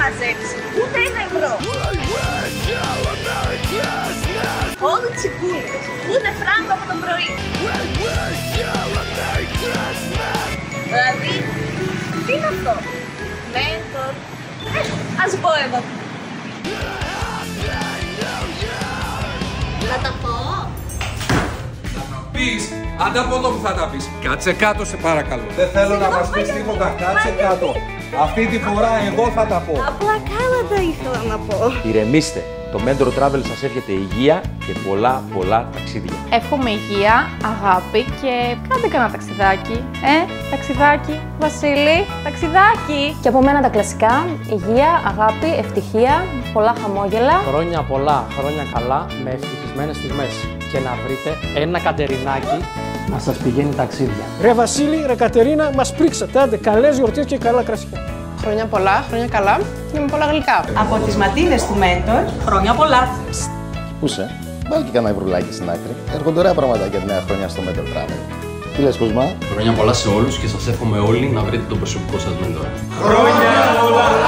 μαζέψει ούτε ένα ευρώ. Όλοι τσιμπούλες, ούτε φράγκο από το πρωί. Δηλαδή, τι είναι αυτό? Μέντορ. Ας πω εγώ. Θα τα πω. Θα τα πεις. Άντε από εδώ που θα τα πεις. Κάτσε κάτω σε παρακαλώ. Δεν θέλω να μας πεις τίποτα. Κάτσε κάτω. Αυτή τη φορά εγώ θα τα πω. Απλά κάλατα ήθελα να πω. Ηρεμήστε. Το Mentor Travel σας εύχεται υγεία και πολλά ταξίδια. Εύχομαι υγεία, αγάπη και κάντε κανένα ταξιδάκι. Ταξιδάκι, Βασίλη, ταξιδάκι. Και από μένα τα κλασικά, υγεία, αγάπη, ευτυχία, πολλά χαμόγελα. Χρόνια πολλά, χρόνια καλά, με ευτυχισμένες στιγμές. Και να βρείτε ένα Κατερινάκι να σας πηγαίνει ταξίδια. Ρε Βασίλη, ρε Κατερίνα, μας πρίξατε. Άντε, καλές γιορτές και καλά κρασιά. Χρόνια πολλά, χρόνια καλά και με πολλά γλυκά. Από τις Ματίνες του Mentor, χρόνια πολλά. Πού είσαι, βάλει και κανένα ευρουλάκι στην άκρη. Έρχονται ωραία πράγματα για τη νέα χρονιά στο Mentor Travel. Τι λες, Κοσμά? Χρόνια πολλά σε όλους και σας εύχομαι όλοι να βρείτε τον προσωπικό σας μέντορα. Χρόνια πολλά!